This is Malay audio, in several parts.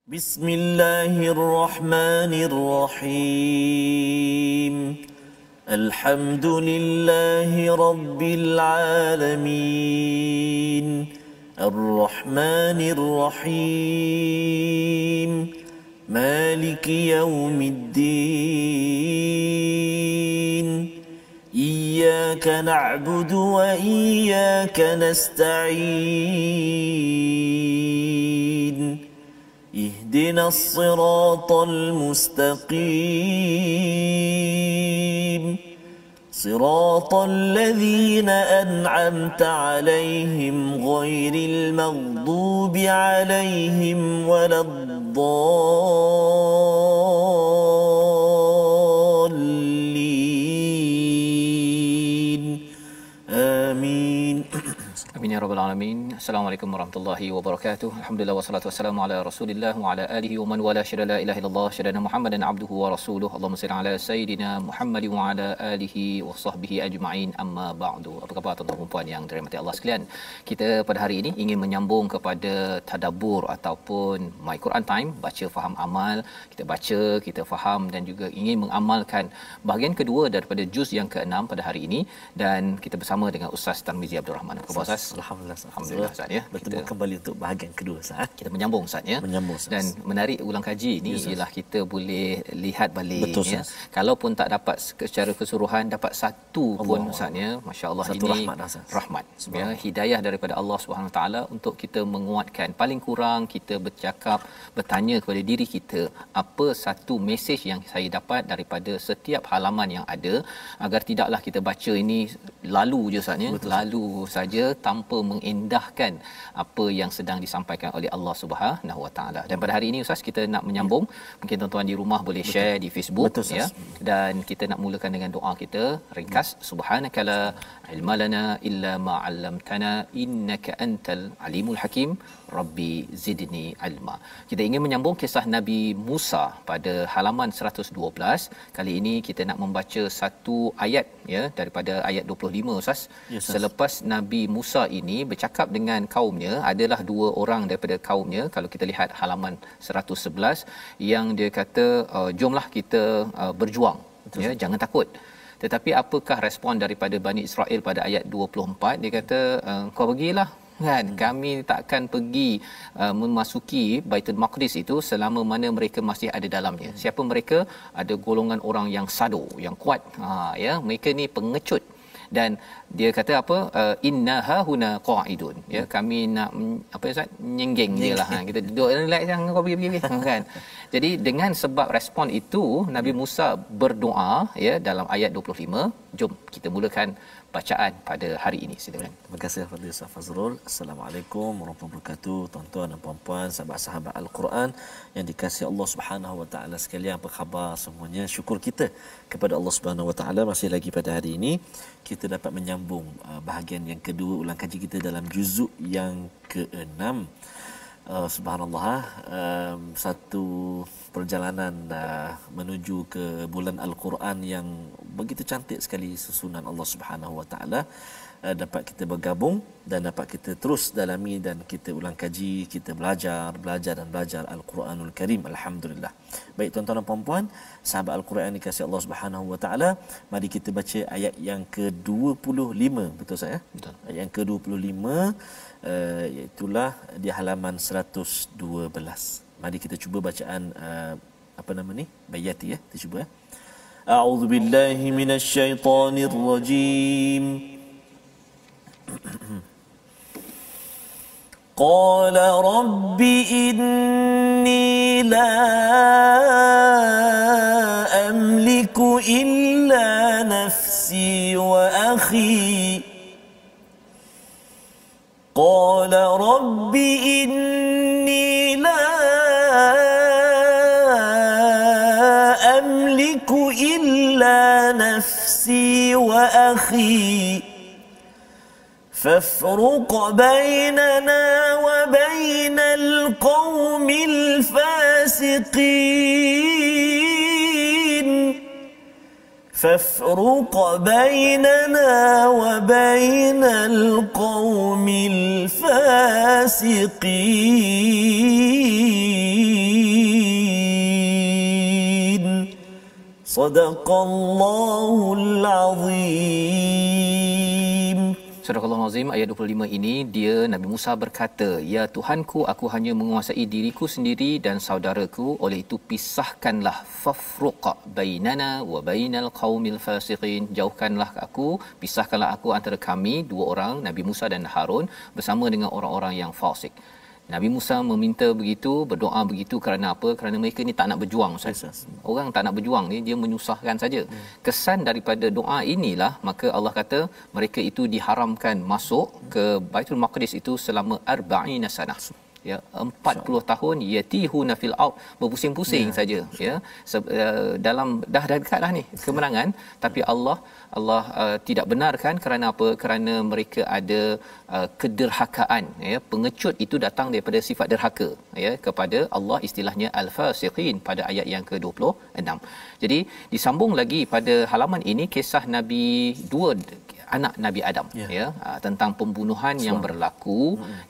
بسم الله الرحمن الرحيم الحمد لله رب العالمين الرحمن الرحيم مالك يوم الدين إياك نعبد وإياك نستعين اهدنا الصراط المستقيم صراط الذين أنعمت عليهم غير المغضوب عليهم ولا الضالين آمين. Amin ya rabbal alamin. Assalamualaikum warahmatullahi wabarakatuh. Alhamdulillah wassalatu wassalamu ala Rasulillah wa ala alihi wa man wala syada la ilaha illallah syadana Muhammadan abduhu wa rasuluhu. Allahumma salli ala sayidina Muhammad wa ala alihi wa sahbihi ajma'in. Amma ba'du. Apa khabar tuan-tuan dan puan yang dirahmati Allah sekalian? Kita pada hari ini ingin menyambung kepada tadabbur ataupun My Quran Time, baca faham amal. Kita baca, kita faham dan juga ingin mengamalkan bahagian kedua daripada juz yang ke-6 pada hari ini, dan kita bersama dengan Ustaz Tarmizi Abdul Rahman. Apa khabar Ustaz? Alhamdulillah Ustaz ya. Bertemu kembali untuk bahagian kedua Ustaz. Kita menyambung Ustaz ya. Menyambung Ustaz. Dan menarik ulang kaji ni ialah kita boleh lihat balik. Betul, ya. Ustaz. Kalaupun tak dapat secara keseluruhan, dapat satu pun Ustaz ya. Masya-Allah, satu ini rahmat, Ustaz. Rahmat ya, hidayah daripada Allah Subhanahu taala untuk kita menguatkan. Paling kurang kita bercakap, bertanya kepada diri kita, apa satu mesej yang saya dapat daripada setiap halaman yang ada, agar tidaklah kita baca ini lalu je Ustaz ya. Lalu saja tanpa mengendahkan apa yang sedang disampaikan oleh Allah Subhanahu Wa Taala. Dan pada hari ini Ustaz, kita nak menyambung. Mungkin tuan-tuan di rumah boleh share di Facebook. Betul, ya. Dan kita nak mulakan dengan doa kita ringkas. Subhanakala ilma lana illa ma 'allamtana innaka antal alimul hakim. Rabbi zidni ilma. Kita ingin menyambung kisah Nabi Musa pada halaman 112. Kali ini kita nak membaca satu ayat ya daripada ayat 25 Ustaz. Yes, Selepas Nabi Musa ini bercakap dengan kaumnya, adalah dua orang daripada kaumnya, kalau kita lihat halaman 111, yang dia kata jomlah kita berjuang. Betul. Ya, jangan takut. Tetapi apakah respon daripada Bani Israel pada ayat 24? Dia kata kau pergilah kan, kami takkan pergi memasuki Baitul Maqdis itu selama mana mereka masih ada dalamnya. Siapa mereka? Ada golongan orang yang sado, yang kuat. Ya, mereka ni pengecut. Dan dia kata apa, innaha huna qaidun, ya, kami nak apa Ustaz, nyenggeng jelah, kita duduk relax, jangan kau pergi kan. Jadi dengan sebab respon itu, Nabi Musa berdoa ya dalam ayat 25. Jom kita mulakan bacaan pada hari ini, silakan. Terima kasih kepada Ustaz Fazrul. Assalamualaikum warahmatullahi wabarakatuh. Tuan-tuan dan puan-puan, sahabat-sahabat Al-Quran yang dikasihi Allah Subhanahu Wa Taala sekalian, apa khabar semuanya? Syukur kita kepada Allah Subhanahu Wa Taala masih lagi pada hari ini kita dapat menyambung bahagian yang kedua ulang kaji kita dalam juzuk yang ke-6. Subhanallah, satu perjalanan menuju ke bulan Al-Quran yang begitu cantik sekali susunan Allah Subhanahu Wa Taala. Dapat kita bergabung dan dapat kita terus dalami dan kita ulang kaji, kita belajar dan belajar Al-Quranul Karim. Alhamdulillah. Baik tuan-tuan dan puan-puan, sahabat Al-Quran dikasihi Allah Subhanahu Wa Taala, mari kita baca ayat yang ke-25. Betul saya? Betul. Ayat yang ke-25 iaitulah di halaman 112. Mari kita cuba bacaan apa nama ni? Bayati ya. Kita cuba ya. A'udzu billahi minasyaitonir rajim. Qala rabbi inni la amliku illa nafsi wa akhi. قال رب إني لا أملك إلا نفسي وأخي فافرق بيننا وبين القوم الفاسقين فافرق بيننا وبين القوم الفاسقين Sadaqallahul azim. Surah Al-Azim ayat 25 ini, dia Nabi Musa berkata, "Ya Tuhanku, aku hanya menguasai diriku sendiri dan saudaraku, oleh itu pisahkanlah, fafruq bainana wa bainal qaumil fasiqin." Jauhkanlah aku, pisahkanlah aku antara kami dua orang, Nabi Musa dan Harun, bersama dengan orang-orang yang fasik. Nabi Musa meminta begitu, berdoa begitu kerana apa? Kerana mereka ni tak nak berjuang, Ustaz. Orang tak nak berjuang ni, dia menyusahkan saja. Kesan daripada doa inilah, maka Allah kata mereka itu diharamkan masuk ke Baitul Maqdis itu selama 40 sanah. Ya, 40 tahun yatihuna fil ard, berpusing-pusing saja, ya. Dalam dah dekatlah ni kemenangan, tapi Allah tidak benarkan. Kerana apa? Kerana mereka ada kederhakaan, ya. Pengecut itu datang daripada sifat derhaka, ya, kepada Allah, istilahnya al-fasiqin pada ayat yang ke-26. Jadi disambung lagi pada halaman ini kisah Nabi dua anak Nabi Adam, ya, tentang pembunuhan yang berlaku,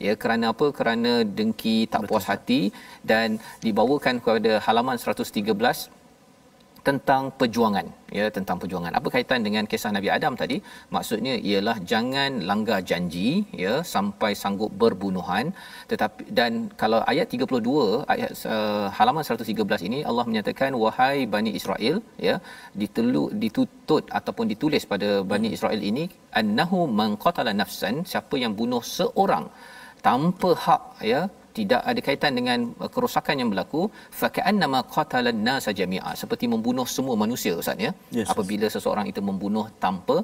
ya, kerana apa? Kerana dengki, tak puas hati, dan dibawakan kepada halaman 113 tentang perjuangan, ya, tentang perjuangan. Apa kaitan dengan kisah Nabi Adam tadi? Maksudnya ialah jangan langgar janji, ya, sampai sanggup berbunuhan. Tetapi, dan kalau ayat 32, ayat halaman 113 ini, Allah menyatakan, "Wahai Bani Israel," ya, ditutut ataupun ditulis pada Bani Israel ini, "Annahu man qatala nafsan," siapa yang bunuh seorang tanpa hak, ya, tidak ada kaitan dengan kerosakan yang berlaku, faka'annama qatalan nasa jami'a, seperti membunuh semua manusia, Ustaz, ya. Yes, apabila seseorang itu membunuh tanpa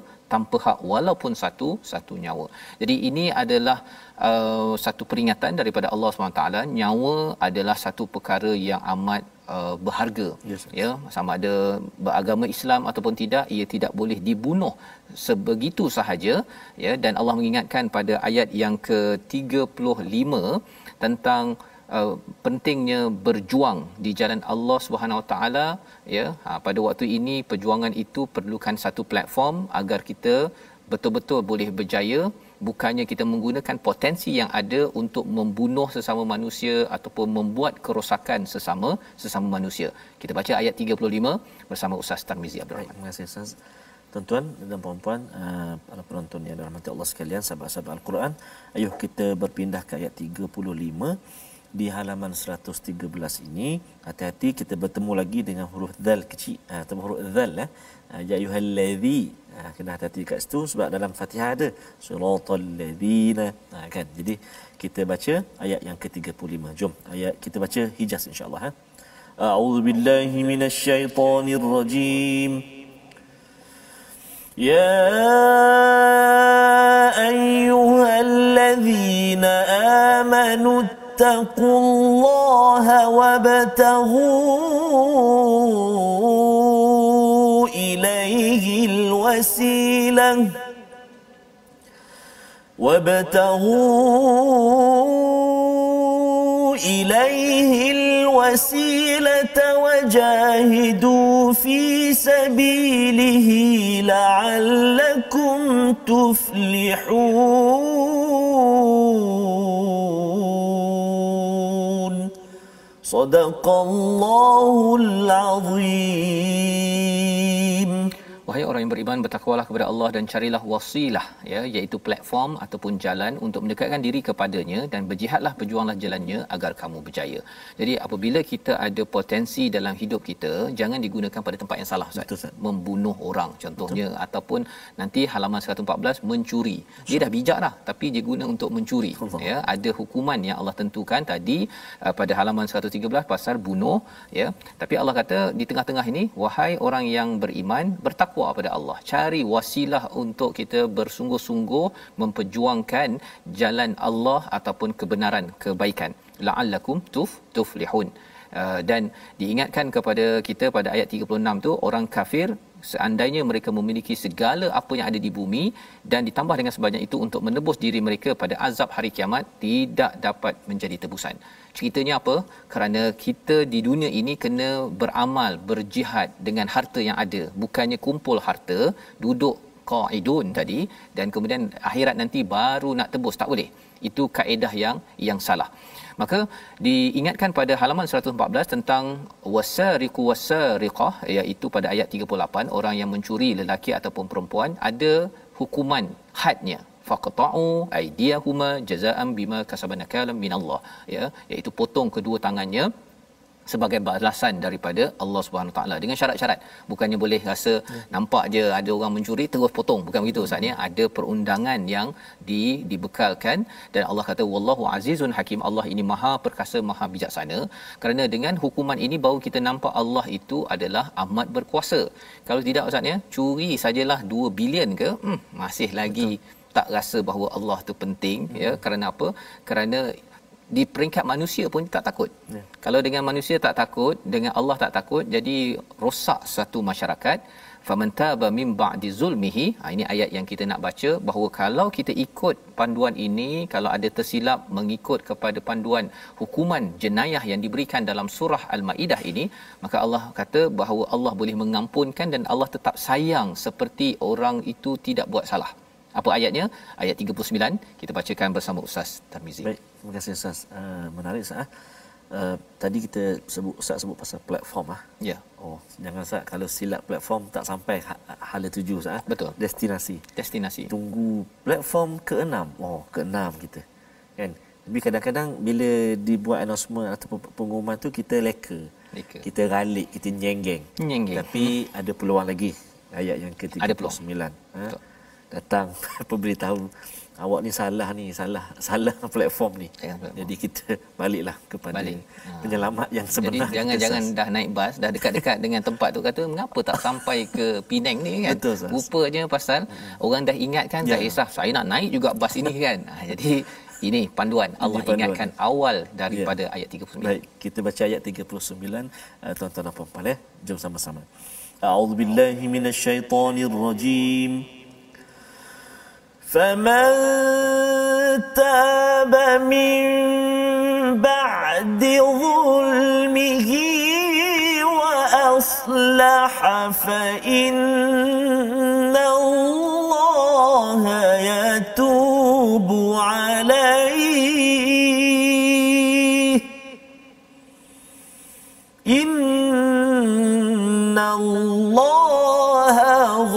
hak, walaupun satu nyawa. Jadi ini adalah satu peringatan daripada Allah SWT. Nyawa adalah satu perkara yang amat berharga, yes, ya, sama ada beragama Islam ataupun tidak, ia tidak boleh dibunuh sebegitu sahaja, ya. Dan Allah mengingatkan pada ayat yang ke-35 tentang pentingnya berjuang di jalan Allah Subhanahu Wa Taala, ya. Pada waktu ini perjuangan itu perlukan satu platform agar kita betul-betul boleh berjaya, bukannya kita menggunakan potensi yang ada untuk membunuh sesama manusia ataupun membuat kerosakan sesama manusia. Kita baca ayat 35 bersama Ustaz Tarmizi Abdul Rahman. Terima kasih, Ustaz. Tuan-tuan dan puan-puan, para penonton yang dirahmati Allah sekalian, sahabat-sahabat Al-Quran, ayuh kita berpindah ke ayat 35 di halaman 113 ini. Hati-hati, kita bertemu lagi dengan huruf dzal kecil, atau huruf dzal, ya ayyuhallazi, kena hati-hati kat situ sebab dalam Fatihah ada siratal ladzina, kan. Jadi kita baca ayat yang ke-35. Jom ayat kita baca Hijaz insya-Allah, A'udzubillahi minasyaitonirrajim. يا أيها الذين آمنوا اتقوا الله وابتغوا إليه الوسيلة وجاهدوا في سبيله لعلكم تفلحون. صدق الله العظيم. Wahai orang yang beriman, bertakwalah kepada Allah dan carilah wasilah, ya, iaitu platform ataupun jalan untuk mendekatkan diri kepadanya, dan berjihadlah, berjuanglah jalannya agar kamu berjaya. Jadi apabila kita ada potensi dalam hidup kita, jangan digunakan pada tempat yang salah, Ustaz. Membunuh orang contohnya. Betul. Ataupun nanti halaman 114 mencuri. Dia dah bijak dah tapi dia guna untuk mencuri. Ya, ada hukuman yang Allah tentukan tadi pada halaman 113 pasal bunuh, ya. Tapi Allah kata di tengah-tengah ini, wahai orang yang beriman, bertakwa pada Allah, cari wasilah untuk kita bersungguh-sungguh memperjuangkan jalan Allah ataupun kebenaran, kebaikan, la'allakum tuflihun. Dan diingatkan kepada kita pada ayat 36 tu, orang kafir seandainya mereka memiliki segala apa yang ada di bumi dan ditambah dengan sebanyak itu untuk menebus diri mereka pada azab hari kiamat, tidak dapat menjadi tebusan. Ceritanya apa? Kerana kita di dunia ini kena beramal, berjihad dengan harta yang ada, bukannya kumpul harta, duduk qaidun tadi, dan kemudian akhirat nanti baru nak tebus, tak boleh. Itu kaedah yang salah. Maka diingatkan pada halaman 114 tentang wasariqu wasariqah, iaitu pada ayat 38, orang yang mencuri lelaki ataupun perempuan ada hukuman hadnya, faqta'u aydiyahuma jazaa'an bima kasabana kalam minallah, iaitu potong kedua tangannya sebagai balasan daripada Allah Subhanahu taala, dengan syarat-syarat. Bukannya boleh rasa nampak je ada orang mencuri terus potong, bukan begitu Ustaz ya. Ada perundangan yang dibekalkan, dan Allah kata wallahu azizun hakim, Allah ini maha perkasa, maha bijaksana. Kerana dengan hukuman ini baru kita nampak Allah itu adalah amat berkuasa. Kalau tidak Ustaz ya, curi sajalah 2 bilion ke, masih lagi tak rasa bahawa Allah tu penting, ya. Kerana apa? Kerana di peringkat manusia pun tak takut. Kalau dengan manusia tak takut, dengan Allah tak takut, jadi rosak satu masyarakat. Faman taba min ba'di zulmihi, ini ayat yang kita nak baca, bahawa kalau kita ikut panduan ini, kalau ada tersilap mengikut kepada panduan hukuman jenayah yang diberikan dalam surah Al-Maidah ini, maka Allah kata bahawa Allah boleh mengampunkan dan Allah tetap sayang seperti orang itu tidak buat salah. Apa ayatnya? Ayat 39, kita bacakan bersama Ustaz Tarmizi. Baik, terima kasih Ustaz. Menarik Ustaz. Tadi kita Ustaz sebut pasal platform . Ya. Oh, jangan Ustaz, kalau silap platform tak sampai hala tuju Ustaz. Betul. Destinasi. Tunggu platform ke-6. Oh, ke-6 kita. Kan? Tapi kadang-kadang bila dibuat announcement ataupun pengumuman tu kita leka. Kita ralik, kita nyenggeng. Tapi ada peluang lagi. Ayat yang ke-39. Betul. Datang beritahu awak ni salah platform ni. Jadi kita baliklah kepada penyelamat yang sebenar. Jadi jangan dah naik bas, dah dekat-dekat dengan tempat tu, kata mengapa tak sampai ke Penang ni kan. Betul, rupanya pasal orang dah ingatkan, tak kisah saya nak naik juga bas ini kan. Jadi ini panduan Allah ingatkan awal daripada ayat 39. Baik, kita baca ayat 39 tuan-tuan dan puan-puan . Jom sama-sama. A'udzubillahi minasyaitonirrajim. فمن تاب من بعد ظلمه وأصلح فإن الله يتوب عليه إن الله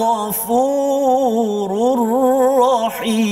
غفور Rahim.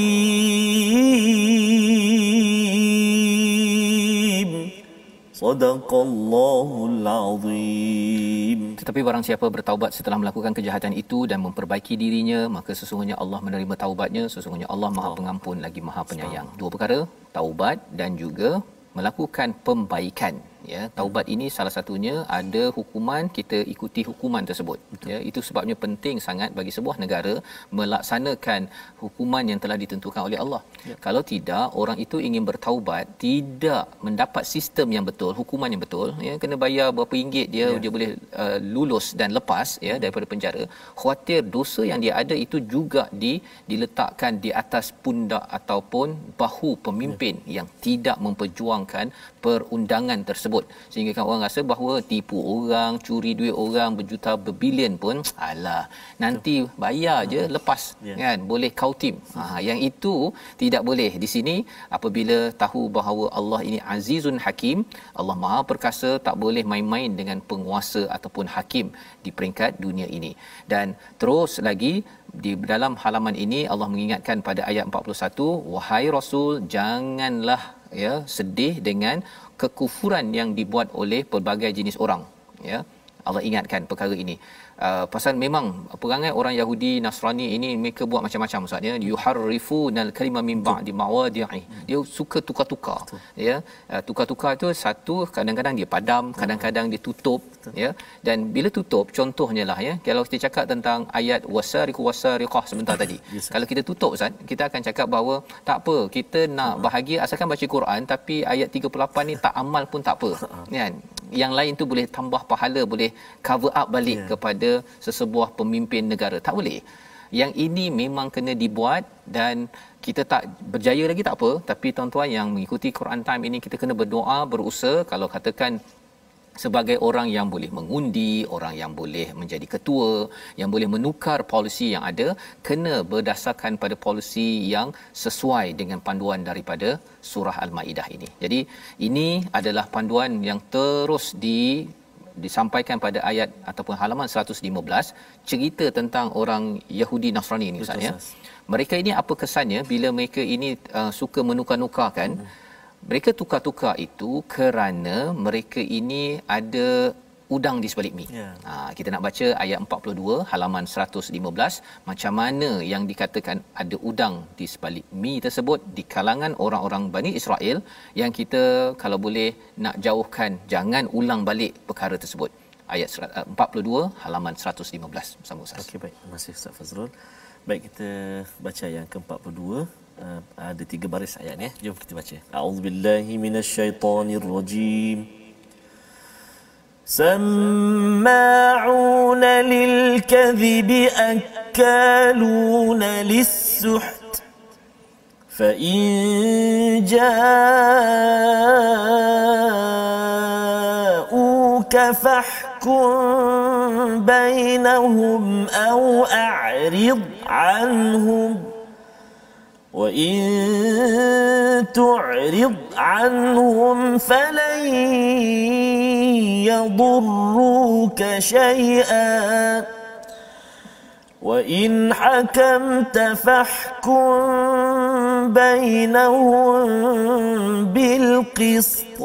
Sadaqallahul Azim. Tetapi barang siapa bertaubat setelah melakukan kejahatan itu dan memperbaiki dirinya, maka sesungguhnya Allah menerima taubatnya. Sesungguhnya Allah Maha Pengampun lagi Maha Penyayang. Dua perkara, taubat dan juga melakukan pembaikan. Ya, taubat ini salah satunya ada hukuman, kita ikuti hukuman tersebut. Ya, itu sebabnya penting sangat bagi sebuah negara melaksanakan hukuman yang telah ditentukan oleh Allah. Kalau tidak, orang itu ingin bertaubat, tidak mendapat sistem yang betul, hukuman yang betul, ya, kena bayar berapa ringgit dia boleh lulus dan lepas daripada penjara. Khawatir dosa yang dia ada itu juga diletakkan di atas pundak ataupun bahu pemimpin yang tidak memperjuangkan perundangan tersebut, sehingga kan orang rasa bahawa tipu orang, curi duit orang berjuta berbilion pun alah nanti bayar je lepas kan, boleh kautim. Yang itu tidak boleh. Di sini apabila tahu bahawa Allah ini Azizun Hakim, Allah Maha Perkasa, tak boleh main-main dengan penguasa ataupun hakim di peringkat dunia ini. Dan terus lagi di dalam halaman ini Allah mengingatkan pada ayat 41, wahai Rasul, janganlah sedih dengan kekufuran yang dibuat oleh pelbagai jenis orang. Ya, Allah ingatkan perkara ini. Pasal memang perangai orang Yahudi Nasrani ini mereka buat macam-macam Ustaz ya, yuharrifunal kalima min ba'di mawadi'i, dia suka tukar-tukar. Ya, tukar-tukar itu satu, kadang-kadang dia padam, kadang-kadang dia tutup. Ya, dan bila tutup, contohnya lah ya, kalau kita cakap tentang ayat wasariqu wasariqah sebentar tadi, kalau kita tutup Ustaz, kita akan cakap bahawa tak apa, kita nak bahagia asalkan baca Quran, tapi ayat 38 ni tak amal pun tak apa kan. Yang lain tu boleh tambah pahala, boleh cover up balik kepada sesebuah pemimpin negara. Tak boleh. Yang ini memang kena dibuat, dan kita tak berjaya lagi tak apa, tapi tuan-tuan yang mengikuti Quran Time ini, kita kena berdoa, berusaha. Kalau katakan sebagai orang yang boleh mengundi, orang yang boleh menjadi ketua, yang boleh menukar polisi yang ada, kena berdasarkan pada polisi yang sesuai dengan panduan daripada surah Al-Maidah ini. Jadi ini adalah panduan yang terus disampaikan pada ayat ataupun halaman 115, cerita tentang orang Yahudi Nasrani ni Ustaz ya. Mereka ini apa kesannya bila mereka ini suka menukar-nukarkan? Mereka tukar-tukar itu kerana mereka ini ada udang di sebalik mi. Kita nak baca ayat 42 halaman 115, macam mana yang dikatakan ada udang di sebalik mi tersebut di kalangan orang-orang Bani Israel, yang kita kalau boleh nak jauhkan, jangan ulang balik perkara tersebut. Ayat 42 halaman 115. Bersama Ustaz. Okey, baik. Terima kasih Ustaz Fazrul. Baik, kita baca yang ke-42. Ada 3 baris ayat ni. Jom kita baca. A'udzubillahi minasyaitonirrajim. سماعون للكذب أكالون للسحت فإن جاءوك فاحكم بينهم أو أعرض عنهم وَإِن تُعْرِضْ عَنْهُمْ فَلَنْ يَضُرُّوكَ شَيْئًا وَإِنْ حَكَمْتَ فَاحْكُمْ بَيْنَهُمْ بِالْقِسْطِ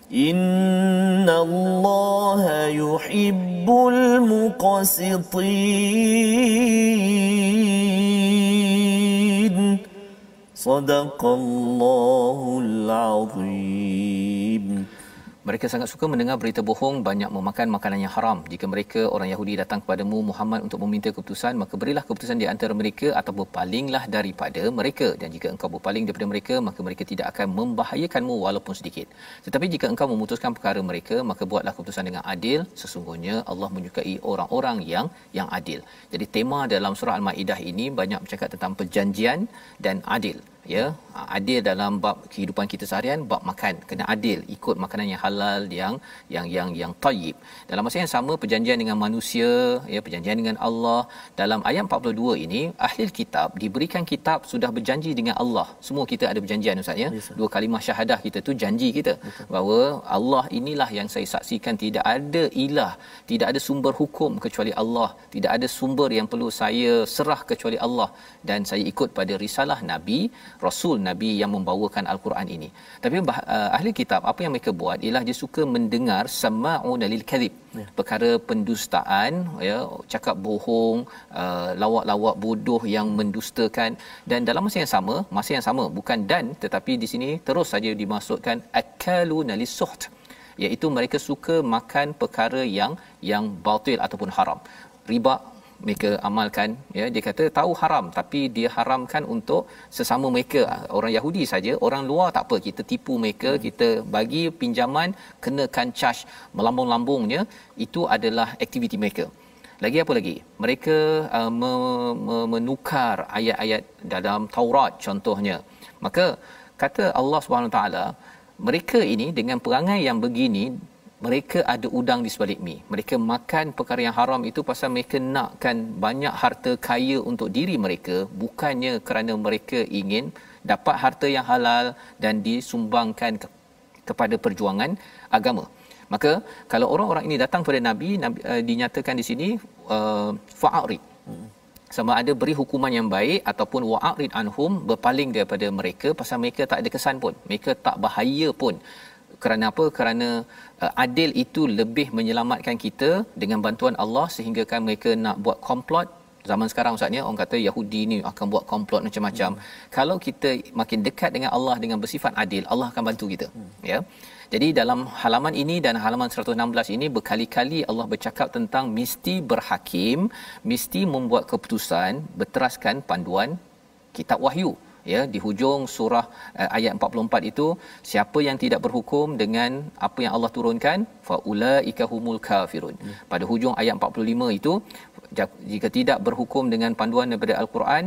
إِنَّ اللَّهَ يُحِبُّ الْمُقْسِطِينَ. Sadaqallahul Azim. Mereka sangat suka mendengar berita bohong, banyak memakan makanan yang haram. Jika mereka orang Yahudi datang kepadamu Muhammad untuk meminta keputusan, maka berilah keputusan di antara mereka atau berpalinglah daripada mereka. Dan jika engkau berpaling daripada mereka, maka mereka tidak akan membahayakanmu walaupun sedikit. Tetapi jika engkau memutuskan perkara mereka, maka buatlah keputusan dengan adil. Sesungguhnya Allah menyukai orang-orang yang adil. Jadi tema dalam surah Al-Maidah ini banyak bercakap tentang perjanjian dan adil. Ya, adil dalam bab kehidupan kita seharian, bab makan kena adil, ikut makanan yang halal, yang tayyib. Dalam masa yang sama perjanjian dengan manusia, ya, perjanjian dengan Allah. Dalam ayat 42 ini ahli kitab diberikan kitab sudah berjanji dengan Allah. Semua kita ada perjanjian Ustaz ya. Dua kalimah syahadah kita tu janji kita. Betul. Bahawa Allah inilah yang saya saksikan, tidak ada ilah, tidak ada sumber hukum kecuali Allah, tidak ada sumber yang perlu saya serah kecuali Allah, dan saya ikut pada risalah Nabi Rasul Nabi yang membawakan Al-Quran ini. Tapi ahli kitab apa yang mereka buat ialah dia suka mendengar sama'una lil kadhib, perkara pendustaan, ya, cakap bohong, lawak-lawak bodoh yang mendustakan. Dan dalam masa yang sama bukan dan, tetapi di sini terus saja dimasukkan akaluna lisuht, iaitu mereka suka makan perkara yang batil ataupun haram. Riba mereka amalkan, ya, dia kata tahu haram tapi dia haramkan untuk sesama mereka, orang Yahudi saja. Orang luar tak apa, kita tipu mereka, kita bagi pinjaman kenakan charge melambung-lambungnya, itu adalah aktiviti mereka. Lagi apa lagi? Mereka menukar ayat-ayat dalam Taurat contohnya. Maka kata Allah Subhanahu taala, mereka ini dengan perangai yang begini, mereka ada udang di sebalik mi. Mereka makan perkara yang haram itu pasal mereka nakkan banyak harta kaya untuk diri mereka, bukannya kerana mereka ingin dapat harta yang halal dan disumbangkan kepada perjuangan agama. Maka kalau orang-orang ini datang kepada Nabi, dinyatakan di sini fa'arid, sama ada beri hukuman yang baik ataupun wa'arid anhum, berpaling daripada mereka pasal mereka tak ada kesan pun, mereka tak bahaya pun. Kerana apa? Kerana adil itu lebih menyelamatkan kita dengan bantuan Allah, sehingga kan mereka nak buat komplot. Zaman sekarang Ustaz ni orang kata Yahudi ni akan buat komplot macam-macam. Kalau kita makin dekat dengan Allah dengan bersifat adil, Allah akan bantu kita. Ya. Jadi dalam halaman ini dan halaman 116 ini berkali-kali Allah bercakap tentang mesti berhakim, mesti membuat keputusan berteraskan panduan kitab wahyu. Ya, di hujung surah ayat 44 itu, siapa yang tidak berhukum dengan apa yang Allah turunkan, faulaika humul kafirun. Pada hujung ayat 45 itu, jika tidak berhukum dengan panduan daripada Al-Quran,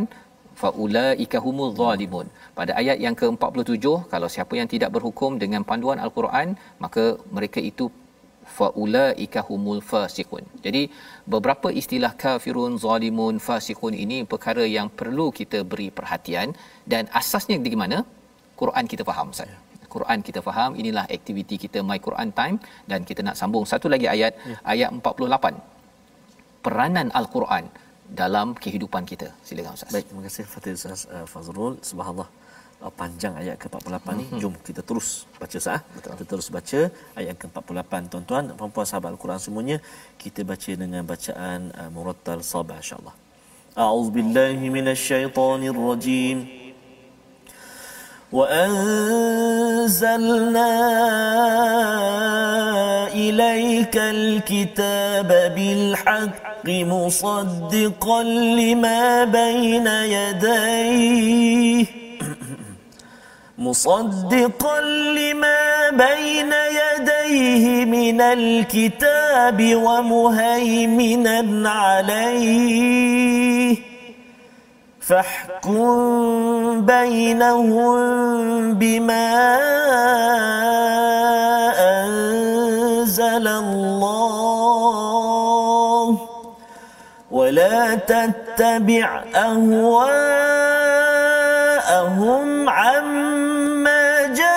faulaika humul zalimun. Pada ayat yang ke-47, kalau siapa yang tidak berhukum dengan panduan Al-Quran, maka mereka itu faulaika humul fasiqun. Jadi beberapa istilah kafirun, zalimun, fasiqun ini perkara yang perlu kita beri perhatian, dan asasnya di mana? Quran kita faham, Ustaz. Quran kita faham, inilah aktiviti kita My Quran Time, dan kita nak sambung satu lagi ayat, ayat 48. Peranan Al-Quran dalam kehidupan kita. Silakan Ustaz. Baik, terima kasih Fadil Ustaz Fazrul. Subhanallah, panjang ayat ke-48 ni. Jom kita terus baca sah. Kita terus baca ayat ke-48, tuan-tuan dan puan-puan sahabat Al-Quran semuanya. Kita baca dengan bacaan murattal sabah insya-Allah. A'udzubillahi minasyaitonirrajim. وأنزلنا إليك الكتاب بالحق مصدقا لما بين يديه من الكتاب ومهيمنا عليه فاحكم بينهم بما أنزل الله ولا تتبع أهواءهم عما جاءك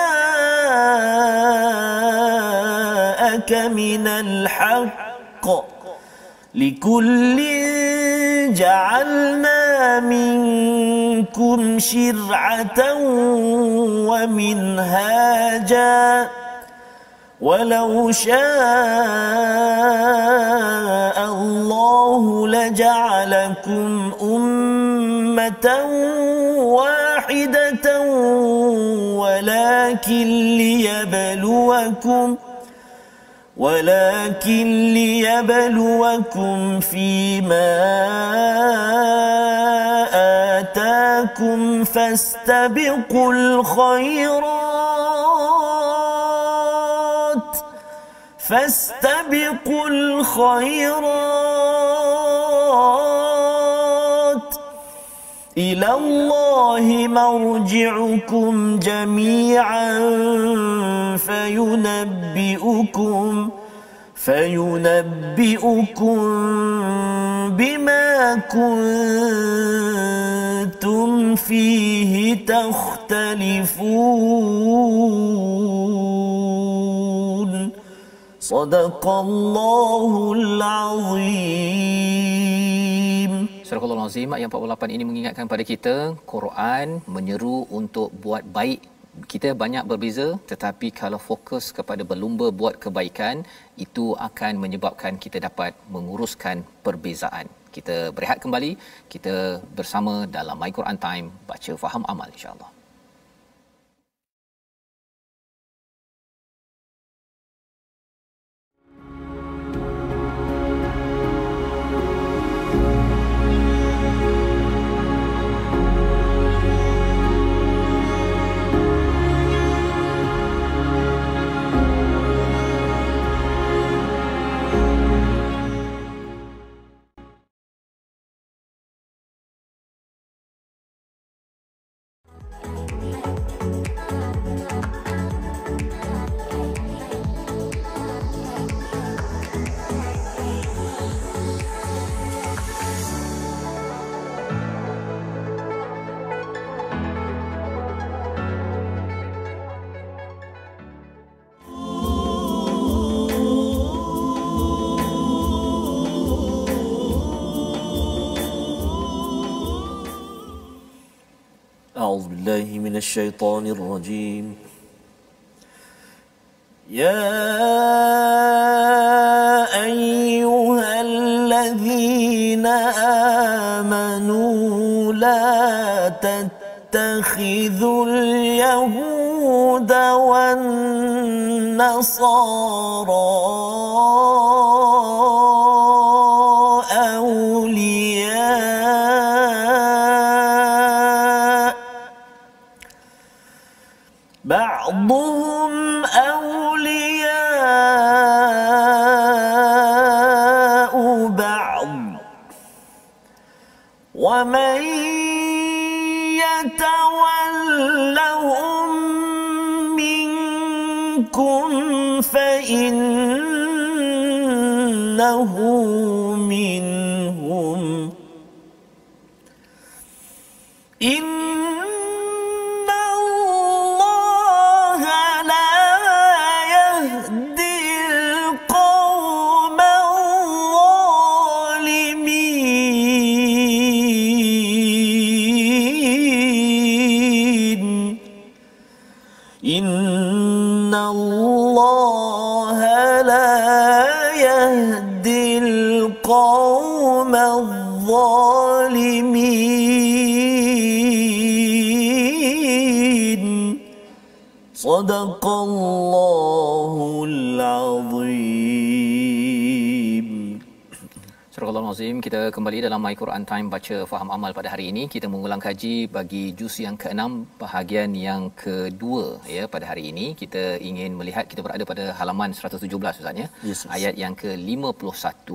من الحق لكل جعلنا منكم شرعة ومنهاجا ولو شاء الله لجعلكم أمة واحدة ولكن ليبلوكم فيما آتاكم فاستبقوا الخيرات إلى الله مرجعكم جميعا فينبئكم بما كنتم فيه تختلفون صدق الله العظيم. Surah Al-Azim ayat 48 ini mengingatkan pada kita, Quran menyeru untuk buat baik. Kita banyak berbeza, tetapi kalau fokus kepada berlumba buat kebaikan, itu akan menyebabkan kita dapat menguruskan perbezaan. Kita berehat kembali, kita bersama dalam My Quran Time, baca faham amal insya-Allah. أعوذ بالله من الشيطان الرجيم. يا أيها الذين آمنوا لا تتخذوا اليهود والنصارى بعضهم أولياء بعض ومن يتولهم منكم فإنه تحسبنه منهم إن الله لا يهدي القوم الظالمين إن الله لا يهدي القوم الظالمين صدق الله العظيم. Surah Al-Azim, kita kembali dalam My Quran Time baca faham amal pada hari ini. Kita mengulang kaji bagi juz yang ke-6 bahagian yang kedua ya pada hari ini. Kita ingin melihat, kita berada pada halaman 117 Ustaz ya. Yes. Ayat yang ke-51.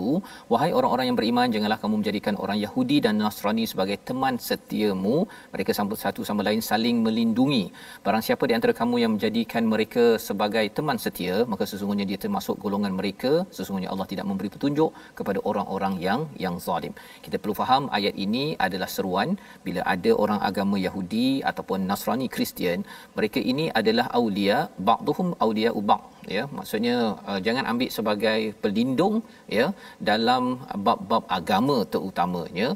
Wahai orang-orang yang beriman, janganlah kamu menjadikan orang Yahudi dan Nasrani sebagai teman setiamu. Mereka satu sama lain saling melindungi. Barang siapa di antara kamu yang menjadikan mereka sebagai teman setia, maka sesungguhnya dia termasuk golongan mereka. Sesungguhnya Allah tidak memberi petunjuk kepada orang-orang yang zalim. Kita perlu faham ayat ini adalah seruan bila ada orang agama Yahudi ataupun Nasrani Kristian, mereka ini adalah aulia, ba'dhum aulia ba'd ya. Maksudnya jangan ambil sebagai pelindung ya dalam bab-bab agama terutamanya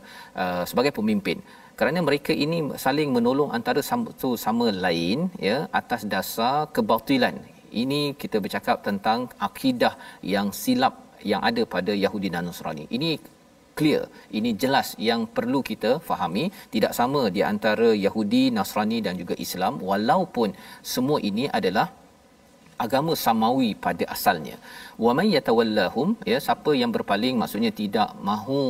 sebagai pemimpin. Kerana mereka ini saling menolong antara satu sama lain ya atas dasar kebatilan. Ini kita bercakap tentang akidah yang silap yang ada pada Yahudi dan Nasrani. Ini clear, ini jelas yang perlu kita fahami. Tidak sama di antara Yahudi, Nasrani dan juga Islam, walaupun semua ini adalah agama samawi pada asalnya. Wa man yatawallahum ya, siapa yang berpaling maksudnya tidak mahu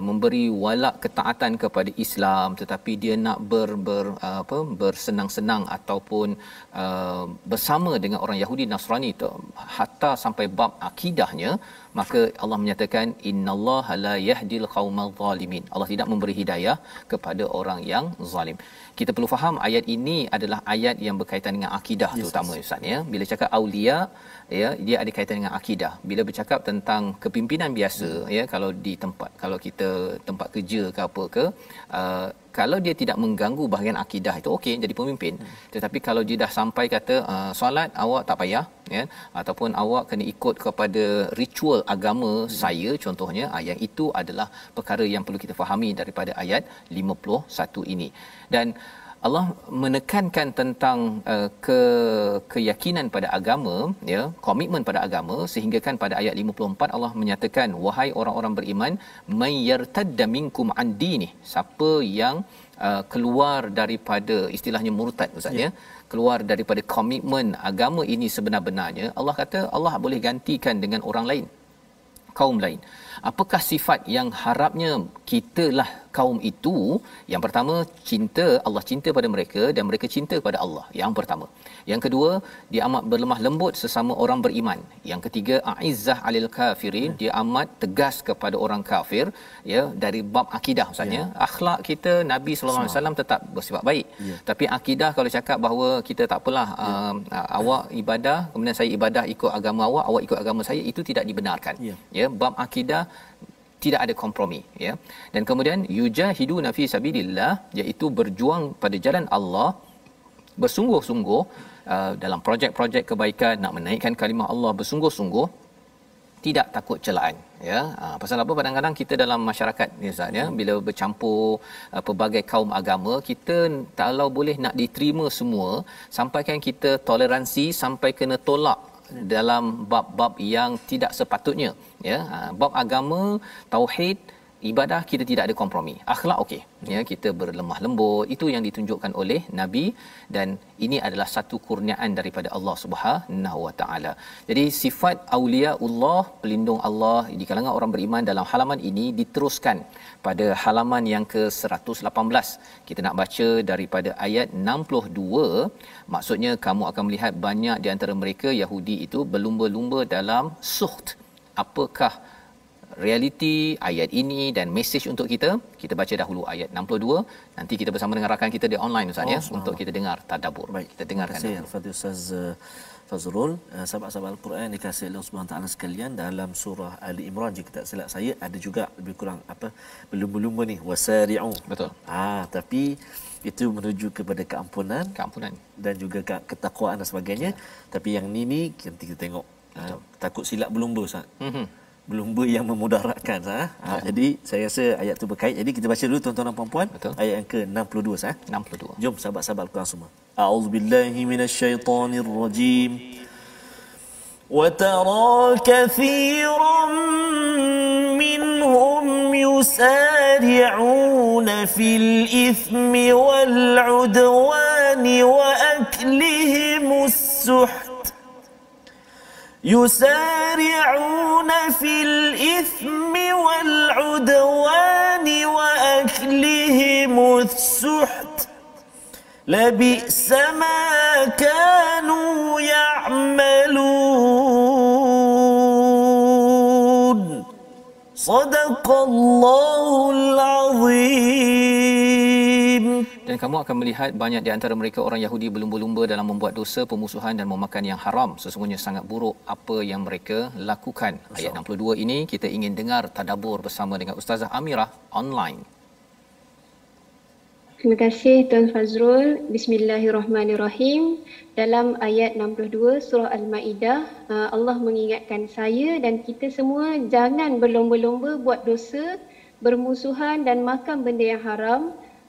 memberi walak ketaatan kepada Islam tetapi dia nak bersenang-senang ataupun bersama dengan orang Yahudi Nasrani tu hatta sampai bab akidahnya, maka Allah menyatakan innallaha la yahdil qaumal zalimin. Allah tidak memberi hidayah kepada orang yang zalim. Kita perlu faham ayat ini adalah ayat yang berkaitan dengan akidah terutama Ustaz ya. Bila cakap aulia ya, dia ada kaitan dengan akidah. Bila bercakap tentang kepimpinan biasa ya, kalau di tempat, kalau kita tempat kerja ke apa ke, kalau dia tidak mengganggu bahagian akidah itu okey jadi pemimpin. Tetapi kalau dia dah sampai kata solat awak tak payah ya, ataupun awak kena ikut kepada ritual agama saya contohnya, yang itu adalah perkara yang perlu kita fahami daripada ayat 51 ini. Dan Allah menekankan tentang keyakinan pada agama ya, komitmen pada agama, sehingga kan pada ayat 54 Allah menyatakan wahai orang-orang beriman may yartadda minkum an dini, siapa yang keluar daripada istilahnya murtad Ustaz ya, keluar daripada komitmen agama ini sebenar-benarnya, Allah kata Allah boleh gantikan dengan orang lain, kaum lain. Apakah sifat yang harapnya kitalah kaum itu? Yang pertama, cinta, Allah cinta pada mereka dan mereka cinta pada Allah. Yang pertama. Yang kedua, dia amat berlemah lembut sesama orang beriman. Yang ketiga, aizzah alil kafirin, dia amat tegas kepada orang kafir ya, dari bab akidah maksudnya. Akhlak kita Nabi sallallahu alaihi wasallam tetap bersifat baik. Tapi akidah kalau cakap bahawa kita tak apalah awak ibadah kemudian saya ibadah ikut agama awak, awak ikut agama saya, itu tidak dibenarkan. Ya, bab akidah tidak ada kompromi ya. Dan kemudian yujahiduna fi sabilillah, iaitu berjuang pada jalan Allah bersungguh-sungguh dalam projek-projek kebaikan, nak menaikkan kalimah Allah bersungguh-sungguh, tidak takut celaan ya. Pasal apa, kadang-kadang kita dalam masyarakat ni Ustaz ya, bila bercampur pelbagai kaum agama, kita kalau boleh nak diterima semua, sampaikan kita toleransi sampai kena tolak dalam bab-bab yang tidak sepatutnya ya. Bab agama, tauhid, ibadah kita tidak ada kompromi. Akhlak okey ya, kita berlemah lembut, itu yang ditunjukkan oleh Nabi, dan ini adalah satu kurniaan daripada Allah Subhanahu Wa Taala. Jadi sifat auliaullah, pelindung Allah di kalangan orang beriman dalam halaman ini diteruskan pada halaman yang ke-118. Kita nak baca daripada ayat 62. Maksudnya kamu akan melihat banyak di antara mereka Yahudi itu berlumba-lumba dalam suht. Apakah realiti ayat ini dan mesej untuk kita. Kita baca dahulu ayat 62, nanti kita bersama dengan rakan kita di online Ustaz ya, untuk kita dengar tadabbur. Baik, kita dengarkan terima kasih Al-Fadhil Ustaz Fazrul. Sahabat-sahabat Al-Quran dikasihi Allah Subhanahu taala sekalian, dalam surah Ali Imran jika tak silap saya ada juga lebih kurang berlumba-lumba ni wasari'u. Betul. Tapi itu menuju kepada keampunan dan juga ketakwaan dan sebagainya. Tapi yang ni nanti kita tengok. Takut silap berlumba Ustaz. Berlumba yang memudaratkan Jadi saya rasa ayat tu berkait. Jadi kita baca dulu tuan-tuan dan puan-puan. Ayat yang ke-62 62. Jom sahabat-sahabat Al-Quran semua. A'udzubillahi minasyaitonirrajim. Wa tara katsiran minhum yusari'una fil ithmi wal 'udwani wa aklihimus suht. يسارعون في الإثم والعدوان وأكلهم السحت لبئس ما كانوا يعملون صدق الله العظيم. Dan kamu akan melihat banyak di antara mereka orang Yahudi berlumba-lumba dalam membuat dosa pemusuhan dan memakan yang haram. Sesungguhnya sangat buruk apa yang mereka lakukan. Ayat 62 ini kita ingin dengar tadabbur bersama dengan Ustazah Amirah online. Terima kasih Tuan Fazrul. Bismillahirrahmanirrahim. Dalam ayat 62 surah Al-Maidah, Allah mengingatkan saya dan kita semua jangan berlomba-lomba buat dosa, bermusuhan dan makan benda yang haram,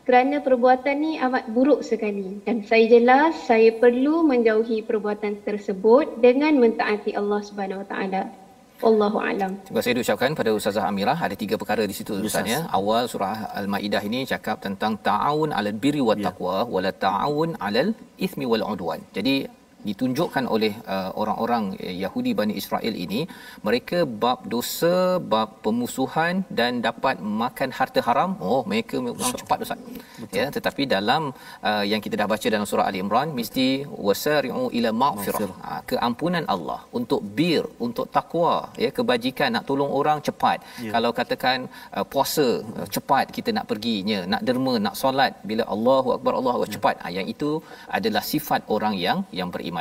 kerana perbuatan ni amat buruk sekali. Dan saya jelas saya perlu menjauhi perbuatan tersebut dengan mentaati Allah Subhanahu Wa Taala. Wallahu alam. Terima kasih diucapkan pada Ustazah Amirah. Ada 3 perkara di situ Ustaz ya. Awal surah Al-Maidah ini cakap tentang ta'awun 'alal birri wat taqwa wala ta'awun 'alal ithmi wal 'udwan. Jadi ditunjukkan oleh orang-orang Yahudi Bani Israel ini, mereka bab dosa, bab pemusuhan dan dapat makan harta haram. Mereka memang cepat Ustaz. Ya, tetapi dalam yang kita dah baca dalam surah Ali Imran, mesti wasari'u ila maghfirah, keampunan Allah, untuk bir, untuk takwa, ya, kebajikan, nak tolong orang cepat. Kalau katakan puasa, cepat kita nak perginya, nak derma, nak solat, bila Allahu akbar cepat. Yang itu adalah sifat orang yang beriman.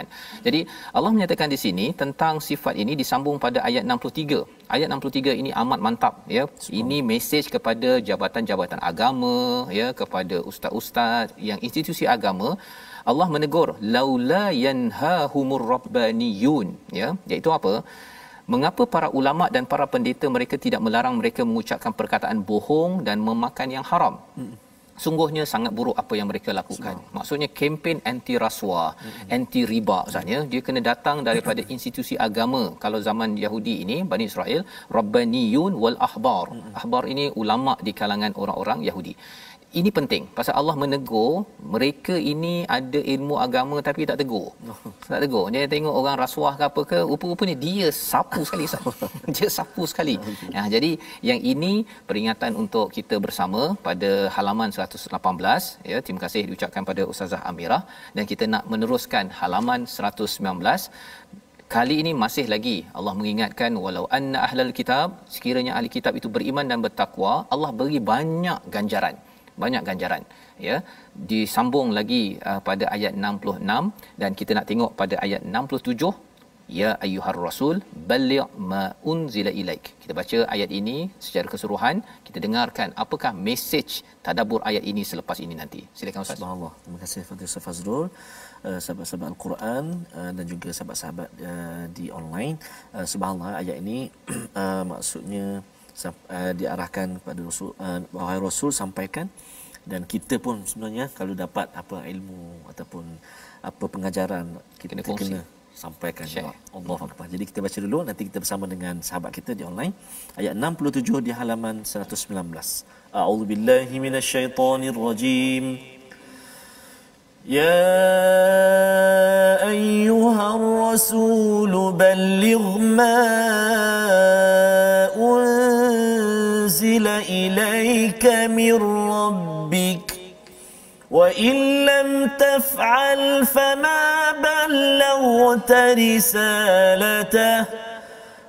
Jadi Allah menyatakan di sini tentang sifat ini disambung pada ayat 63. Ayat 63 ini amat mantap ya. Ini mesej kepada jabatan-jabatan agama ya, kepada ustaz-ustaz yang institusi agama. Allah menegur laula yanhahumur rabbaniyun ya, iaitu apa? Mengapa para ulama dan para pendeta mereka tidak melarang mereka mengucapkan perkataan bohong dan memakan yang haram? Sungguhnya sangat buruk apa yang mereka lakukan. Maksudnya kempen anti rasuah, anti riba sebenarnya dia kena datang daripada institusi agama. Kalau zaman Yahudi ini, Bani Israel, Rabbaniyun wal ahbar. Ahbar ini ulama di kalangan orang-orang Yahudi. Ini penting pasal Allah menegur mereka ini ada ilmu agama tapi tak tegur. Tak tegur. Dia tengok orang rasuah ke apa ke, rupa-rupanya dia sapu sekali. Dia sapu sekali. Jadi yang ini peringatan untuk kita bersama pada halaman 118 ya. Terima kasih diucapkan pada Ustazah Amirah, dan kita nak meneruskan halaman 119. Kali ini masih lagi Allah mengingatkan walau anna ahlal kitab, sekiranya ahli kitab itu beriman dan bertakwa, Allah beri banyak ganjaran ya. Disambung lagi pada ayat 66, dan kita nak tengok pada ayat 67, ya ayyuhar rasul balligh ma unzila ilaik. Kita baca ayat ini secara keseluruhan, kita dengarkan apakah mesej tadabbur ayat ini selepas ini nanti. Silakan Ustaz. Subhanallah. Terima kasih Fadil Ustaz Fazrul, sahabat-sahabat Al-Quran dan juga sahabat-sahabat di online. Subhanallah, ayat ini maksudnya diarahkan kepada Rasul, wahai Rasul sampaikan, dan kita pun sebenarnya kalau dapat apa ilmu ataupun apa pengajaran kita kena sampaikan. Allahu akbar. Jadi kita baca dulu, nanti kita bersama dengan sahabat kita di online. Ayat 67 di halaman 119. A'udzubillahi minasyaitonirrajim. Ya ayyuhar rasul balligh ma unzila ilayka min rabbik wa in lam taf'al fama ballaghta risalatahu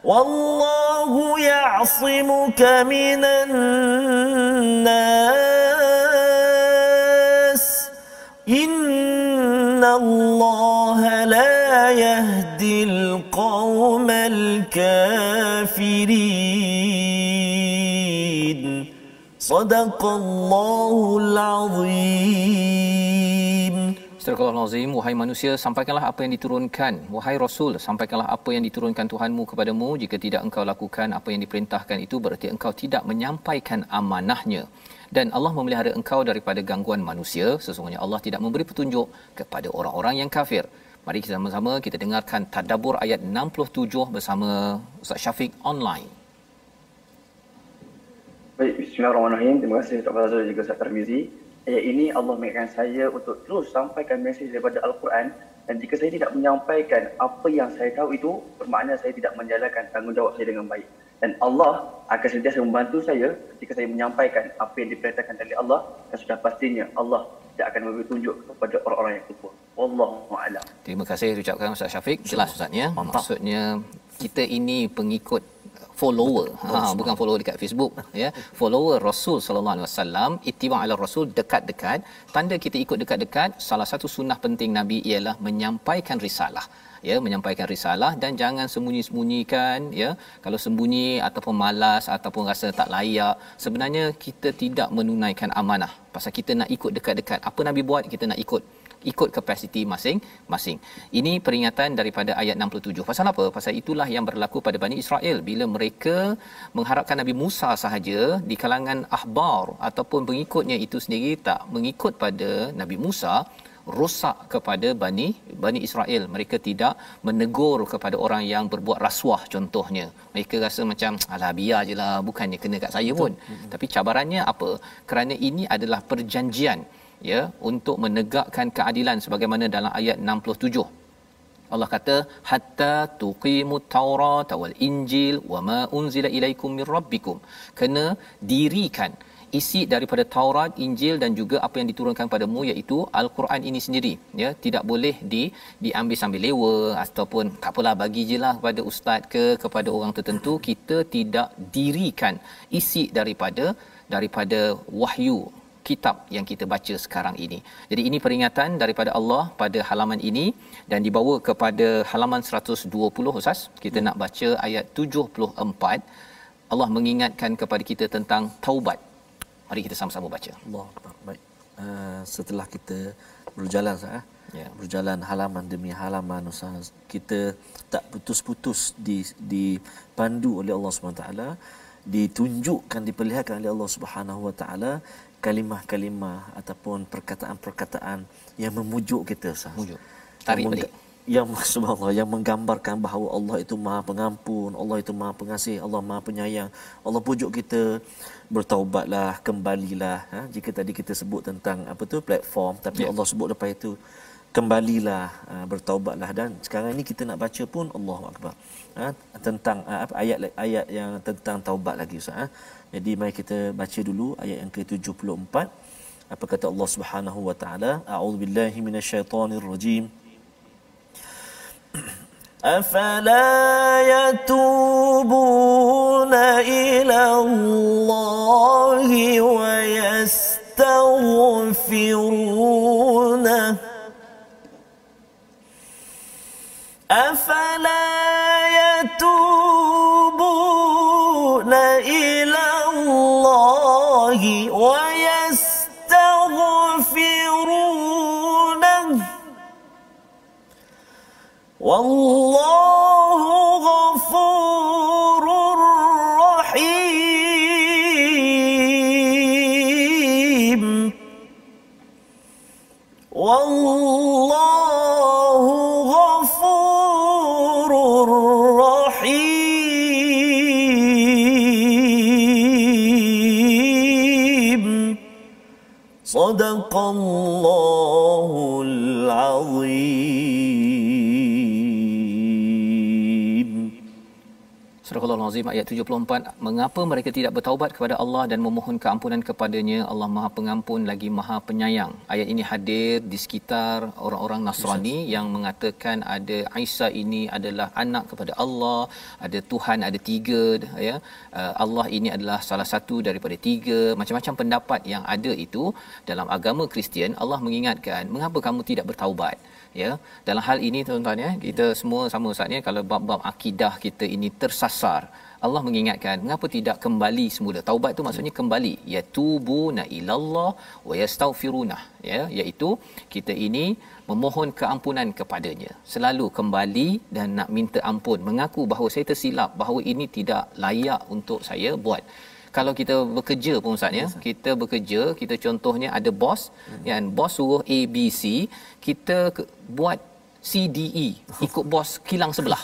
والله يعصمك من الناس إن الله لا يهدي القوم الكافرين صدق الله العظيم. Astagfirullahalazim. Wahai manusia, sampaikanlah apa yang diturunkan. Wahai Rasul, sampaikanlah apa yang diturunkan Tuhanmu kepadamu. Jika tidak engkau lakukan apa yang diperintahkan itu, berarti engkau tidak menyampaikan amanahnya. Dan Allah memelihara engkau daripada gangguan manusia. Sesungguhnya Allah tidak memberi petunjuk kepada orang-orang yang kafir. Mari kita sama-sama kita dengarkan tadabbur ayat 67 bersama Ustaz Syafiq online. Baik, bismillahirrahmanirrahim. Terima kasih Dr. Fazrul dan juga Ustaz Tarmizi. Ayat ini Allah mengingatkan saya untuk terus sampaikan mesej daripada Al-Quran, dan jika saya tidak menyampaikan apa yang saya tahu itu, bermakna saya tidak menjalankan tanggungjawab saya dengan baik. Dan Allah akan sentiasa membantu saya ketika saya menyampaikan apa yang diperintahkan oleh Allah, dan sudah pastinya Allah tidak akan memberi tunjuk kepada orang-orang yang kufur. Wallahu a'lam. Terima kasih ucapkan Ustaz Syafiq. Jelas Ustaznya. Maksudnya kita ini pengikut follower, bukan follower dekat Facebook ya, follower Rasul sallallahu alaihi wasallam. Ittiba' ala Rasul, dekat-dekat. Tanda kita ikut dekat-dekat, salah satu sunnah penting Nabi ialah menyampaikan risalah, ya, menyampaikan risalah, dan jangan sembunyi-sembunyikan ya. Kalau sembunyi ataupun malas ataupun rasa tak layak, sebenarnya kita tidak menunaikan amanah. Pasal kita nak ikut dekat-dekat, apa Nabi buat kita nak ikut kapasiti masing-masing. Ini peringatan daripada ayat 67. Pasal apa? Pasal itulah yang berlaku pada Bani Israel bila mereka mengharapkan Nabi Musa sahaja, di kalangan ahbar ataupun pengikutnya itu sendiri tak mengikut pada Nabi Musa, rosak kepada Bani Israel. Mereka tidak menegur kepada orang yang berbuat rasuah contohnya. Mereka rasa macam alah biar jelah, bukannya kena kat saya pun. Tapi cabarannya apa? Kerana ini adalah perjanjian ya, untuk menegakkan keadilan sebagaimana dalam ayat 67. Allah kata hatta tuqimut taurat wal injil wama unzila ilaikum mir rabbikum. Kena dirikan isi daripada Taurat, Injil dan juga apa yang diturunkan padamu, iaitu Al-Quran ini sendiri ya. Tidak boleh diambil sambil lewa ataupun tak apalah bagi jelah kepada ustaz ke kepada orang tertentu. Kita tidak dirikan isi daripada wahyu kitab yang kita baca sekarang ini. Jadi ini peringatan daripada Allah pada halaman ini, dan dibawa kepada halaman 120 Ustaz. Kita nak baca ayat 74. Allah mengingatkan kepada kita tentang taubat. Mari kita sama-sama baca. Allah. Baik. Setelah kita berjalan berjalan halaman demi halaman Ustaz, kita tak putus-putus dipandu oleh Allah SWT, ditunjukkan, diperlihatkan oleh Allah Subhanahu Wa Taala kalimah-kalimah ataupun perkataan-perkataan yang memujuk kita, Ustaz. Tarik balik. Yang subhanallah, yang menggambarkan bahawa Allah itu Maha Pengampun, Allah itu Maha Pengasih, Allah Maha Penyayang. Allah pujuk kita bertaubatlah, kembalilah. Jika tadi kita sebut tentang platform, tapi Allah sebut lepas itu kembalilah, bertaubatlah. Dan sekarang ini kita nak baca pun Allahu Akbar, tentang ayat-ayat yang tentang taubat lagi, Ustaz. Jadi mari kita baca dulu ayat yang ke-74. Apa kata Allah Subhanahu Wa Taala? A'udzubillahi minasyaitonirrajim. أفلا يتوبون إلى الله ويستغفرونه أفلا يتوبون إلى الله ويستغفرونه والله غفور رحيم والله غفور رحيم صدق الله العظيم. Surah Al-Azim ayat 74, mengapa mereka tidak bertaubat kepada Allah dan memohon keampunan kepadanya? Allah Maha Pengampun lagi Maha Penyayang. Ayat ini hadir di sekitar orang-orang Nasrani yang mengatakan ada Isa ini adalah anak kepada Allah, ada Tuhan ada tiga, ya. Allah ini adalah salah satu daripada tiga. Macam-macam pendapat yang ada itu dalam agama Kristian. Allah mengingatkan, mengapa kamu tidak bertaubat? Ya, dalam hal ini tuan-tuan ya, kita semua sama Ustaz ya, kalau bab-bab akidah kita ini tersasar, Allah mengingatkan mengapa tidak kembali semula. Taubat itu maksudnya kembali, yatubuna ilallah wa yastaghfiruna, ya, iaitu kita ini memohon keampunan kepadanya, selalu kembali dan nak minta ampun, mengaku bahawa saya tersilap, bahawa ini tidak layak untuk saya buat. Kalau kita bekerja pun Ustaz ya, kita bekerja, kita contohnya ada bos, kan, bos suruh A B C, kita buat C D E, ikut bos kilang sebelah.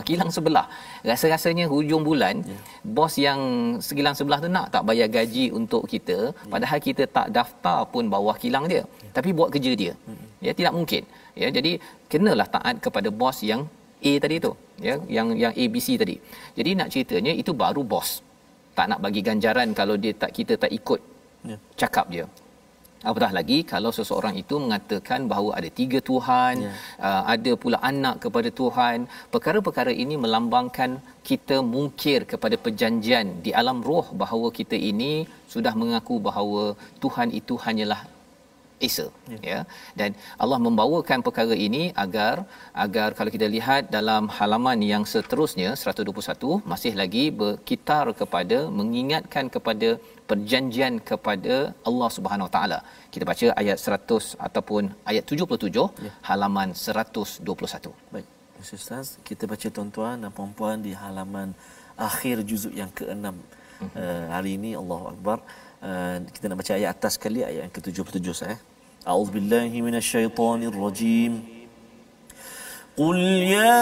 Kilang sebelah. Rasa-rasanya hujung bulan, bos yang kilang sebelah tu nak tak bayar gaji untuk kita, padahal kita tak daftar pun bawah kilang dia, tapi buat kerja dia. Ya, tidak mungkin. Ya, jadi kenalah taat kepada bos yang A tadi tu, ya, yang A B C tadi. Jadi nak ceritanya itu baru bos. Tak nak bagi ganjaran kalau dia kita tak ikut cakap dia. Apatah lagi kalau seseorang itu mengatakan bahawa ada tiga Tuhan, ada pula anak kepada Tuhan. Perkara-perkara ini melambangkan kita mungkir kepada perjanjian di alam roh bahawa kita ini sudah mengaku bahawa Tuhan itu hanyalah Esa, ya. Dan Allah membawakan perkara ini agar kalau kita lihat dalam halaman yang seterusnya 121 masih lagi berkitar kepada mengingatkan kepada perjanjian kepada Allah Subhanahu Wa Taala. Kita baca ayat 100 ataupun ayat 77 halaman 121. Baik, Ustaz, kita baca tuan-tuan dan puan-puan di halaman akhir juzuk yang ke-6 hari ini. Allahu Akbar. Kita nak baca ayat atas sekali, ayat yang ke-77 saya. A'udzubillahi minasyaitonir rajim. Qul ya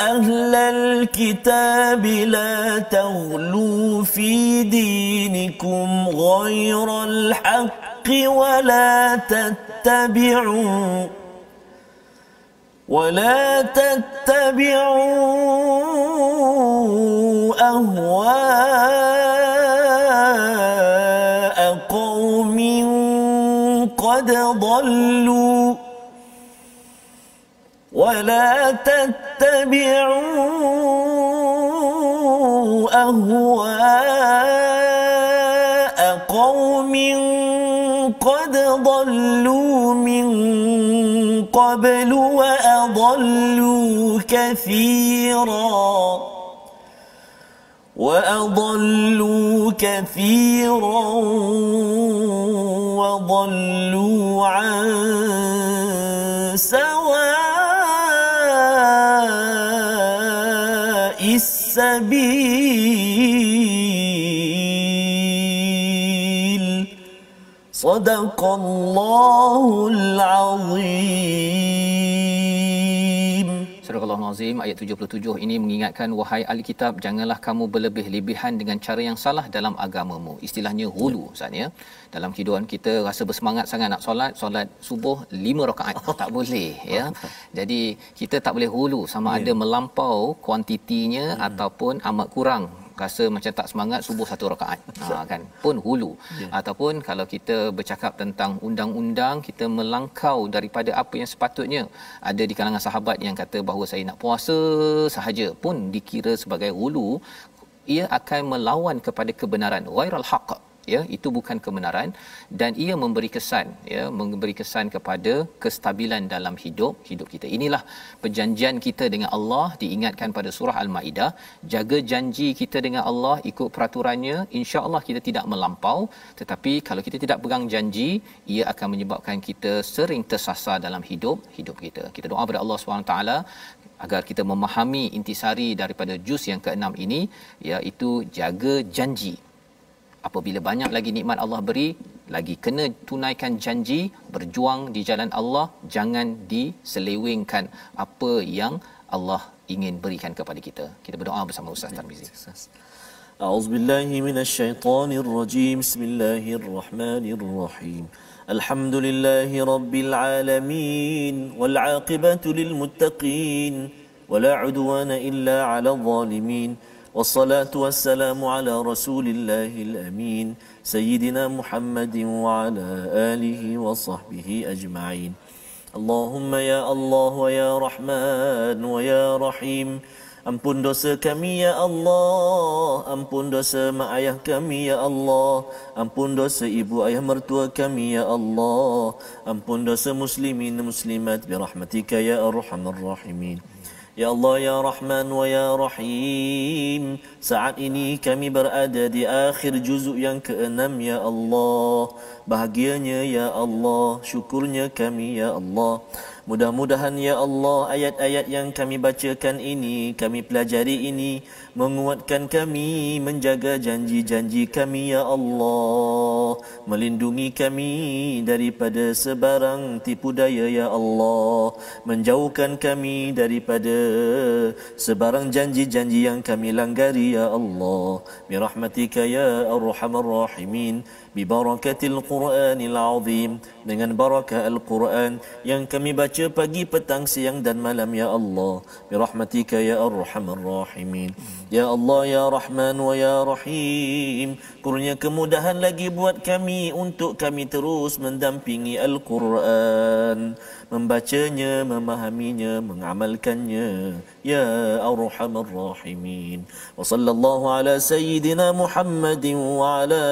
ahlal kitab la taghlu fi dinikum ghairal haqqi wa la tattabi'u ahwa'a qaumin قد ضلوا ولا تتبعوا أهواء قوم قد ضلوا من قبل وأضلوا كثيرا وضلوا عن سواء السبيل. صدق الله العظيم. Surah Al-Azim ayat 77 ini mengingatkan, wahai ahli kitab, janganlah kamu berlebih-lebihan dengan cara yang salah dalam agamamu. Istilahnya hulu Ustaz ya. Dalam kehidupan kita rasa bersemangat sangat nak solat subuh 5 rakaat, tak boleh ya. Jadi kita tak boleh hulu, sama ada melampau kuantitinya ataupun amat kurang, rasa macam tak semangat subuh 1 rakaat. Kan pun hulu. Ataupun kalau kita bercakap tentang undang-undang, kita melangkau daripada apa yang sepatutnya. Ada di kalangan sahabat yang kata bahawa saya nak puasa sahaja pun dikira sebagai hulu. Ia akan melawan kepada kebenaran, ghairal haqq, ya, itu bukan kebenaran, dan ia memberi kesan kepada kestabilan dalam hidup kita. Inilah perjanjian kita dengan Allah, diingatkan pada surah Al-Maidah. Jaga janji kita dengan Allah, ikut peraturannya, insya-Allah kita tidak melampau. Tetapi kalau kita tidak pegang janji, ia akan menyebabkan kita sering tersasar dalam hidup kita. Kita doa kepada Allah SWT agar kita memahami intisari daripada juz yang ke-6 ini, iaitu jaga janji. Apabila banyak lagi nikmat Allah beri, lagi kena tunaikan janji, berjuang di jalan Allah, jangan diselewengkan apa yang Allah ingin berikan kepada kita. Kita berdoa bersama Ustaz Tarmizi. A'udzubillahi minasyaitonir rajim. Bismillahirrahmanirrahim. Alhamdulillahi rabbil alamin wal 'aqibatu lil muttaqin. ولا عدوان إلا على الظالمين والصلاة والسلام على رسول الله الأمين سيدنا محمد وعلى آله وصحبه أجمعين اللهم يا الله ويا رحمن ويا رحيم Ampun dosa kami ya Allah, ampun dosa mak ayah kami ya Allah, ampun dosa ibu ayah mertua kami ya Allah, ampun dosa muslimin muslimat birahmatika ya arhamar rahimin. Ya Allah ya Rahman wa ya Rahim, saat ini kami berada di akhir juzuk yang ke-6 ya Allah. Bahagianya ya Allah, syukurnya kami ya Allah. Mudah-mudahan ya Allah ayat-ayat yang kami bacakan ini, kami pelajari ini menguatkan kami menjaga janji-janji kami ya Allah, melindungi kami daripada sebarang tipu daya ya Allah, menjauhkan kami daripada sebarang janji-janji yang kami langgari ya Allah, birahmatika ya arhamar rahimin, bibarakatil Qur'anil azim, dengan barakah Al-Quran yang kami baca pagi, petang, siang dan malam ya Allah, birahmatika ya arhamar rahimin. Ya Allah ya Rahman wa ya Rahim, kurnia kemudahan lagi buat kami untuk kami terus mendampingi Al-Quran, membacanya, memahaminya, mengamalkannya ya arhamar rahimin. Wa sallallahu ala sayyidina Muhammadin wa ala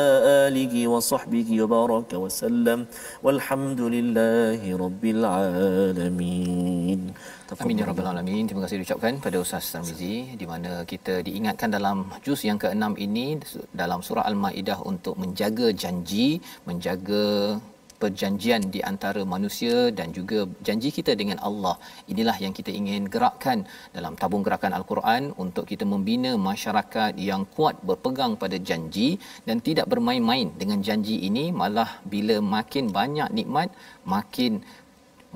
alihi wa sahbihi wa baraka wa sallam walhamdulillahi rabbil alamin. Amin ya rabbal alamin. Terima kasih diucapkan pada Ustaz Tarmizi, di mana kita diingatkan dalam juz yang ke-6 ini dalam surah Al-Maidah untuk menjaga janji, menjaga perjanjian di antara manusia dan juga janji kita dengan Allah. Inilah yang kita ingin gerakkan dalam tabung gerakan Al-Quran untuk kita membina masyarakat yang kuat berpegang pada janji dan tidak bermain-main dengan janji ini, malah bila makin banyak nikmat makin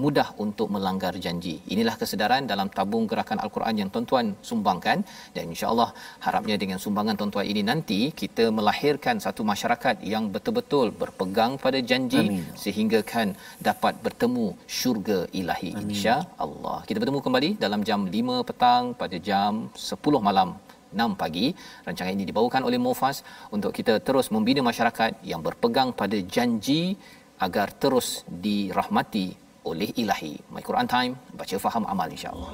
mudah untuk melanggar janji. Inilah kesedaran dalam tabung gerakan Al-Quran yang tuan-tuan sumbangkan, dan insya-Allah harapnya dengan sumbangan tuan-tuan ini nanti kita melahirkan satu masyarakat yang betul-betul berpegang pada janji. Amin. Sehingga kan dapat bertemu syurga ilahi insya-Allah. Kita bertemu kembali dalam jam 5 petang pada jam 10 malam 6 pagi. Rancangan ini dibawakan oleh Mufas untuk kita terus membina masyarakat yang berpegang pada janji agar terus dirahmati oleh ilahi. My Quran Time, baca faham amal insya-Allah.